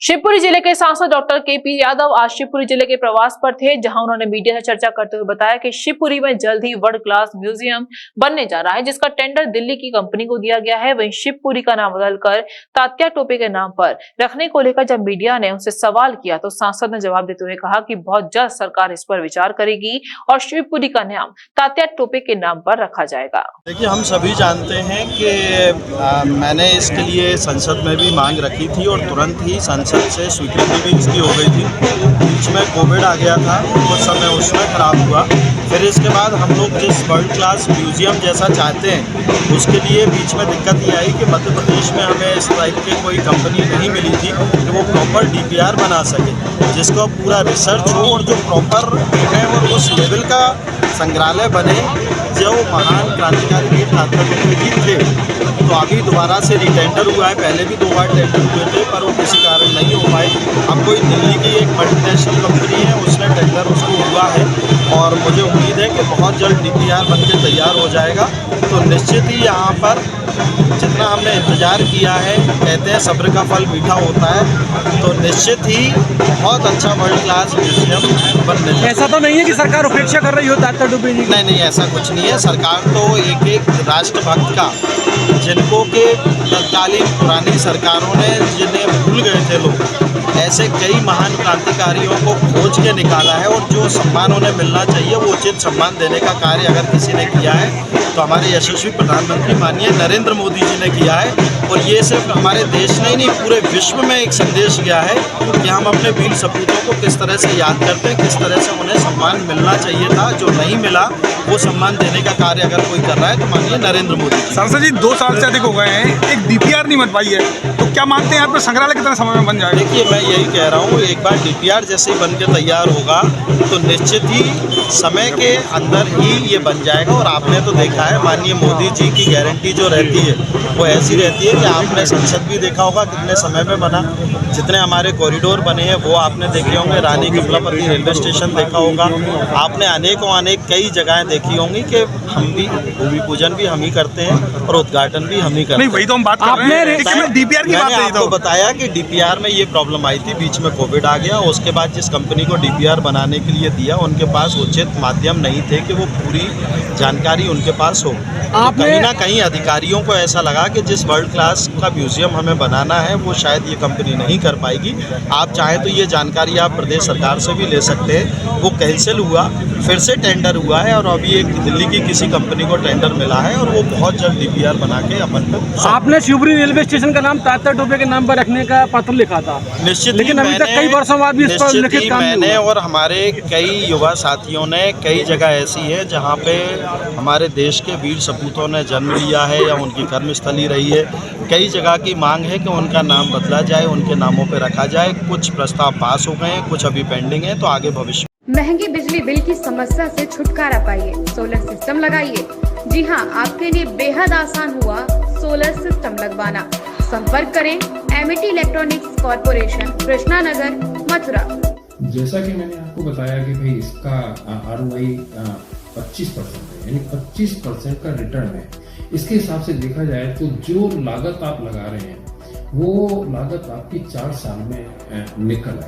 शिवपुरी जिले के सांसद डॉक्टर केपी यादव आज शिवपुरी जिले के प्रवास पर थे, जहां उन्होंने मीडिया से चर्चा करते हुए बताया कि शिवपुरी में जल्द ही वर्ल्ड क्लास म्यूजियम बनने जा रहा है, जिसका टेंडर दिल्ली की कंपनी को दिया गया है। वहीं शिवपुरी का नाम बदलकर तात्या टोपे के नाम पर रखने को लेकर जब मीडिया ने उनसे सवाल किया तो सांसद ने जवाब देते हुए कहा कि बहुत जल्द सरकार इस पर विचार करेगी और शिवपुरी का नाम तात्या टोपे के नाम पर रखा जाएगा। देखिए, हम सभी जानते हैं कि मैंने इसके लिए संसद में भी मांग रखी थी और तुरंत ही संसद से स्वीकृति भी इसकी हो गई थी। बीच में कोविड आ गया था, कुछ समय उसमें खराब हुआ। फिर इसके बाद हम लोग जिस वर्ल्ड क्लास म्यूजियम जैसा चाहते हैं उसके लिए बीच में दिक्कत ये आई कि मध्य प्रदेश में हमें इस टाइप की कोई कंपनी नहीं मिली थी कि वो प्रॉपर डीपीआर बना सके, जिसका पूरा रिसर्च हो और जो प्रॉपर है और उस लेवल का संग्रहालय बने जो महान क्रांतिकारी वीर तात्या टोपे जी थे। तो अभी दोबारा से रिटेंडर हुआ है, पहले भी 2 बार टेंडर हुए थे पर वो किसी कारण नहीं हो पाए। अब कोई दिल्ली की एक मल्टीनेशनल कंपनी है, उसने टेंडर उसको हुआ है और मुझे उम्मीद है कि बहुत जल्द डीपीआर बन के तैयार हो जाएगा। तो निश्चित ही यहाँ पर जितना हमने इंतज़ार किया है, कहते हैं सब्र का फल मीठा होता है, तो निश्चित ही बहुत अच्छा वर्ल्ड क्लास म्यूजियम बनने लगा। ऐसा तो नहीं है कि सरकार उपेक्षा कर रही हो तात्या टोपे जी? नहीं, ऐसा कुछ नहीं है। सरकार तो एक राष्ट्रभक्त का, जिनको के तत्कालीन पुरानी सरकारों ने जिन्हें भूल गए थे लोग, ऐसे कई महान क्रांतिकारियों को खोज के निकाला है और जो सम्मान उन्हें मिलना चाहिए वो उचित सम्मान देने का कार्य अगर किसी ने किया है तो हमारे यशस्वी प्रधानमंत्री माननीय नरेंद्र मोदी जी ने किया है। और ये सिर्फ हमारे देश में ही नहीं, पूरे विश्व में एक संदेश गया है कि हम अपने वीर सपूतों को किस तरह से याद करते हैं, किस तरह से उन्हें सम्मान मिलना चाहिए था, जो नहीं मिला वो सम्मान देने का कार्य अगर कोई कर रहा है तो माननीय नरेंद्र मोदी। सांसद जी 2 साल से अधिक हो गए हैं, एक डीपीआर नहीं बन पाई है, तो क्या मानते हैं आपका संग्रहालय कितना समय में बन जाएगा? देखिए, मैं यही कह रहा हूँ, एक बार डीपीआर जैसे ही बन के तैयार होगा तो निश्चित ही समय के अंदर ही ये बन जाएगा। और आपने तो देखा है माननीय मोदी जी की गारंटी जो रहती है वो ऐसी रहती है कि आपने संसद भी देखा होगा कितने समय में बना, जितने हमारे कॉरिडोर बने हैं वो आपने देखे होंगे, रानी कमलापति रेलवे स्टेशन देखा होगा, आपने अनेक कई जगहें देखी होंगी कि हम भी भूमि पूजन भी हम ही करते हैं और उद्घाटन भी हम ही करते हैं। नहीं, वही तो हम बात कर रहे हैं, डीपीआर की बात। मैंने आपको बताया कि डीपीआर में ये प्रॉब्लम आई थी, बीच में कोविड आ गया, उसके बाद जिस कंपनी को डीपीआर बनाने के लिए दिया उनके पास उचित माध्यम नहीं थे कि वो पूरी जानकारी उनके पास हो। तो कहीं ना कहीं अधिकारियों को ऐसा लगा कि जिस वर्ल्ड क्लास का म्यूजियम हमें बनाना है वो शायद ये कंपनी नहीं कर पाएगी। आप चाहें तो ये जानकारी आप प्रदेश सरकार से भी ले सकते हैं। वो कैंसिल हुआ, फिर से टेंडर हुआ है और अभी एक दिल्ली की किसी कंपनी को टेंडर मिला है और वो बहुत जल्द डीपीआर बना के अपन को। आपने शिवपुरी रेलवे स्टेशन का नाम तात्या टोपे के नाम पर रखने का पत्र लिखा था, निश्चित, लेकिन अभी तक कई वर्षों बाद भी इस पर लिखित काम मैंने और हमारे कई युवा साथियों ने कई जगह ऐसी है जहाँ पे हमारे देश के वीर सपूतों ने जन्म लिया है या उनकी कर्मस्थली रही है। कई जगह की मांग है कि उनका नाम बदला जाए, उनके नामों पे रखा जाए। कुछ प्रस्ताव पास हो गए हैं, कुछ अभी पेंडिंग है, तो आगे भविष्य। महंगी बिजली बिल की समस्या से छुटकारा पाइए, सोलर सिस्टम लगाइए। जी हां, आपके लिए बेहद आसान हुआ सोलर सिस्टम लगवाना। संपर्क करें Amity electronics corporation, Krishna Nagar, Mathura. जैसा कि मैंने आपको बताया कि भाई इसका ROI 25% है, यानी 25% का रिटर्न है। इसके हिसाब से देखा जाए तो जो लागत आप लगा रहे हैं वो लागत आपकी 4 साल में निकल आएगी।